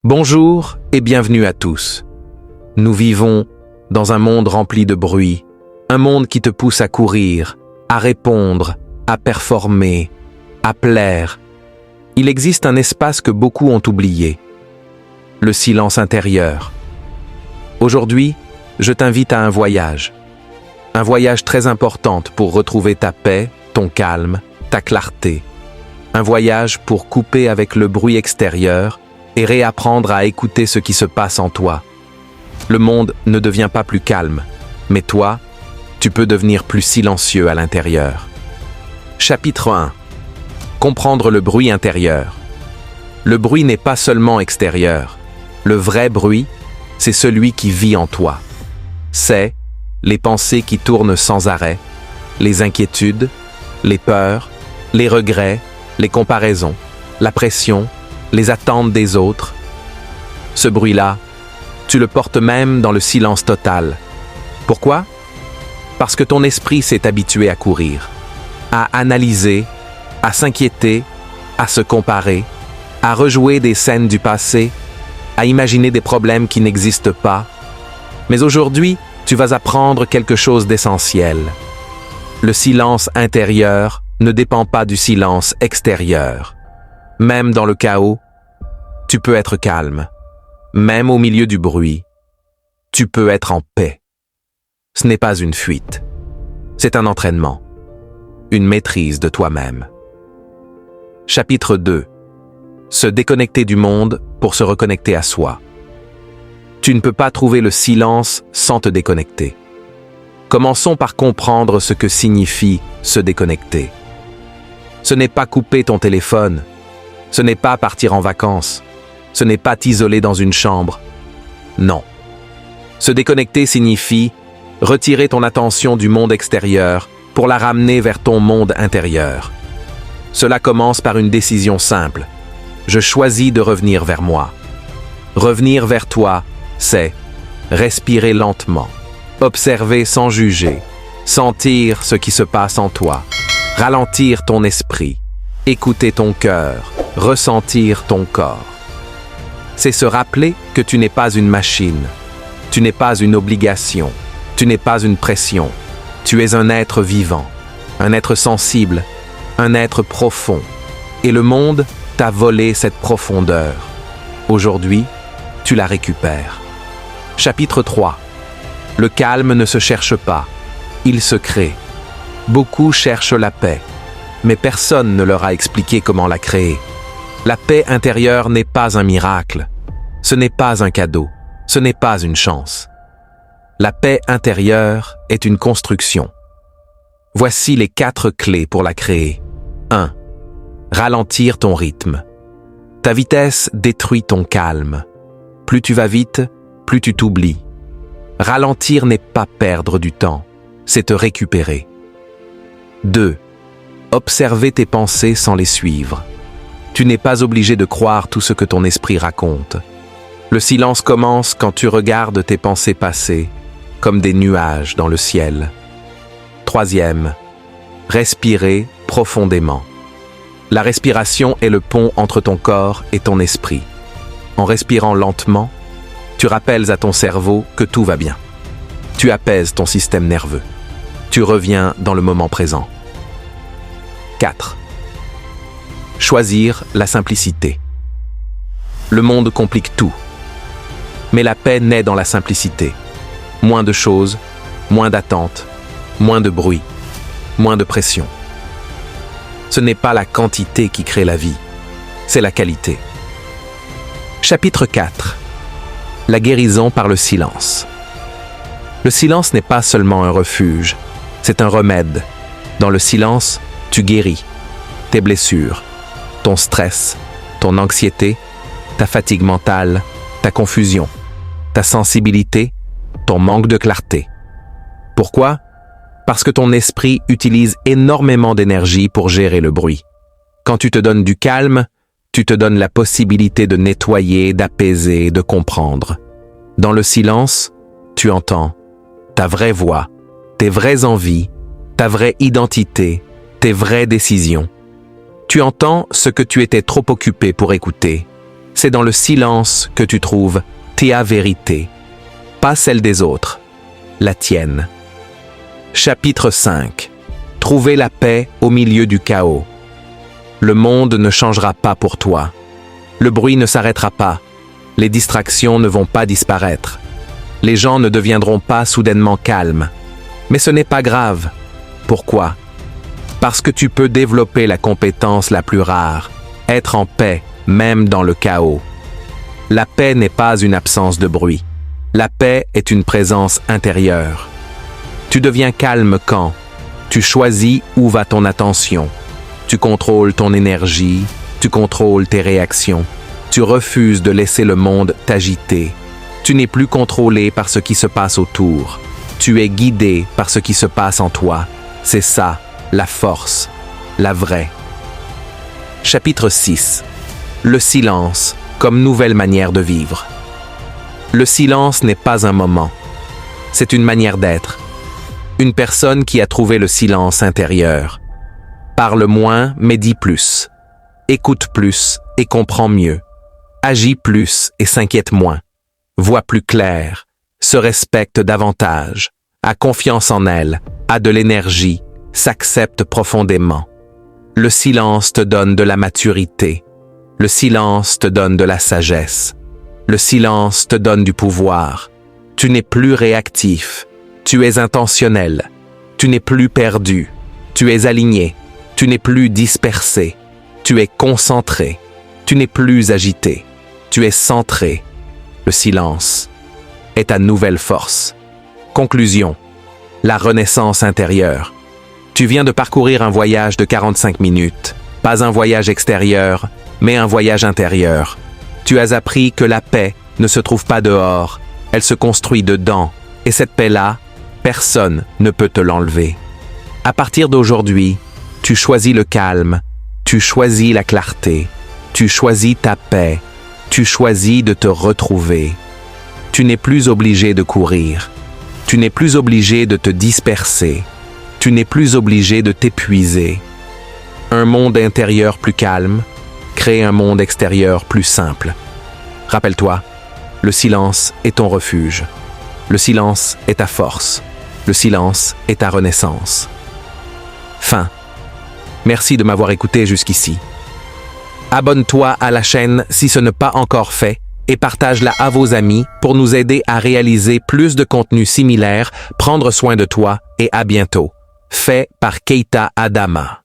Bonjour et bienvenue à tous. Nous vivons dans un monde rempli de bruit, un monde qui te pousse à courir, à répondre, à performer, à plaire. Il existe un espace que beaucoup ont oublié, le silence intérieur. Aujourd'hui, je t'invite à un voyage très important pour retrouver ta paix, ton calme, ta clarté. Un voyage pour couper avec le bruit extérieur et réapprendre à écouter ce qui se passe en toi. Le monde ne devient pas plus calme, mais toi, tu peux devenir plus silencieux à l'intérieur. Chapitre 1. Comprendre le bruit intérieur. Le bruit n'est pas seulement extérieur. Le vrai bruit, c'est celui qui vit en toi. C'est les pensées qui tournent sans arrêt, les inquiétudes, les peurs, les regrets, les comparaisons, la pression, les attentes des autres. Ce bruit-là, tu le portes même dans le silence total. Pourquoi? Parce que ton esprit s'est habitué à courir, à analyser, à s'inquiéter, à se comparer, à rejouer des scènes du passé, à imaginer des problèmes qui n'existent pas. Mais aujourd'hui, tu vas apprendre quelque chose d'essentiel. Le silence intérieur ne dépend pas du silence extérieur. Même dans le chaos, tu peux être calme. Même au milieu du bruit, tu peux être en paix. Ce n'est pas une fuite. C'est un entraînement. Une maîtrise de toi-même. Chapitre 2. Se déconnecter du monde pour se reconnecter à soi. Tu ne peux pas trouver le silence sans te déconnecter. Commençons par comprendre ce que signifie se déconnecter. Ce n'est pas couper ton téléphone. Ce n'est pas partir en vacances. Ce n'est pas t'isoler dans une chambre. Non. Se déconnecter signifie retirer ton attention du monde extérieur pour la ramener vers ton monde intérieur. Cela commence par une décision simple. Je choisis de revenir vers moi. Revenir vers toi, c'est respirer lentement, observer sans juger, sentir ce qui se passe en toi, ralentir ton esprit, écouter ton cœur, ressentir ton corps. C'est se rappeler que tu n'es pas une machine, tu n'es pas une obligation, tu n'es pas une pression, tu es un être vivant, un être sensible, un être profond, et le monde t'a volé cette profondeur. Aujourd'hui, tu la récupères. Chapitre 3. Le calme ne se cherche pas, il se crée. Beaucoup cherchent la paix, mais personne ne leur a expliqué comment la créer. La paix intérieure n'est pas un miracle, ce n'est pas un cadeau, ce n'est pas une chance. La paix intérieure est une construction. Voici les 4 clés pour la créer. 1. Ralentir ton rythme. Ta vitesse détruit ton calme. Plus tu vas vite, plus tu t'oublies. Ralentir n'est pas perdre du temps, c'est te récupérer. 2. Observer tes pensées sans les suivre. Tu n'es pas obligé de croire tout ce que ton esprit raconte. Le silence commence quand tu regardes tes pensées passer, comme des nuages dans le ciel. 3. Respirer profondément. La respiration est le pont entre ton corps et ton esprit. En respirant lentement, tu rappelles à ton cerveau que tout va bien. Tu apaises ton système nerveux. Tu reviens dans le moment présent. 4. Choisir la simplicité. Le monde complique tout. Mais la paix naît dans la simplicité. Moins de choses, moins d'attentes, moins de bruit, moins de pression. Ce n'est pas la quantité qui crée la vie, c'est la qualité. Chapitre 4. La guérison par le silence. Le silence n'est pas seulement un refuge, c'est un remède. Dans le silence, tu guéris tes blessures, ton stress, ton anxiété, ta fatigue mentale, ta confusion, ta sensibilité, ton manque de clarté. Pourquoi? Parce que ton esprit utilise énormément d'énergie pour gérer le bruit. Quand tu te donnes du calme, tu te donnes la possibilité de nettoyer, d'apaiser, de comprendre. Dans le silence, tu entends ta vraie voix, tes vraies envies, ta vraie identité, tes vraies décisions. Tu entends ce que tu étais trop occupé pour écouter, C'est dans le silence que tu trouves ta vérité, pas celle des autres, la tienne. Chapitre 5. Trouver la paix au milieu du chaos. Le monde ne changera pas pour toi. Le bruit ne s'arrêtera pas. Les distractions ne vont pas disparaître. Les gens ne deviendront pas soudainement calmes. Mais ce n'est pas grave. Pourquoi? Parce que tu peux développer la compétence la plus rare, être en paix, même dans le chaos. La paix n'est pas une absence de bruit. La paix est une présence intérieure. Tu deviens calme quand tu choisis où va ton attention. Tu contrôles ton énergie, tu contrôles tes réactions. Tu refuses de laisser le monde t'agiter. Tu n'es plus contrôlé par ce qui se passe autour. Tu es guidé par ce qui se passe en toi. C'est ça, la force, la vraie. Chapitre 6. Le silence comme nouvelle manière de vivre. Le silence n'est pas un moment. C'est une manière d'être. Une personne qui a trouvé le silence intérieur. Parle moins, mais dis plus. Écoute plus et comprend mieux. Agit plus et s'inquiète moins. Voit plus clair. Se respecte davantage. A confiance en elle. A de l'énergie. S'accepte profondément. Le silence te donne de la maturité. Le silence te donne de la sagesse. Le silence te donne du pouvoir. Tu n'es plus réactif. Tu es intentionnel. Tu n'es plus perdu. Tu es aligné. Tu n'es plus dispersé. Tu es concentré. Tu n'es plus agité. Tu es centré. Le silence est ta nouvelle force. Conclusion. La renaissance intérieure. Tu viens de parcourir un voyage de 45 minutes. Pas un voyage extérieur, mais un voyage intérieur. Tu as appris que la paix ne se trouve pas dehors, elle se construit dedans. Et cette paix-là, personne ne peut te l'enlever. À partir d'aujourd'hui, tu choisis le calme, tu choisis la clarté, tu choisis ta paix, tu choisis de te retrouver. Tu n'es plus obligé de courir, tu n'es plus obligé de te disperser, tu n'es plus obligé de t'épuiser. Un monde intérieur plus calme crée un monde extérieur plus simple. Rappelle-toi, le silence est ton refuge. Le silence est ta force. Le silence est ta renaissance. Fin. Merci de m'avoir écouté jusqu'ici. Abonne-toi à la chaîne si ce n'est pas encore fait et partage-la à vos amis pour nous aider à réaliser plus de contenus similaires, prendre soin de toi et à bientôt. Fait par Keita Adama.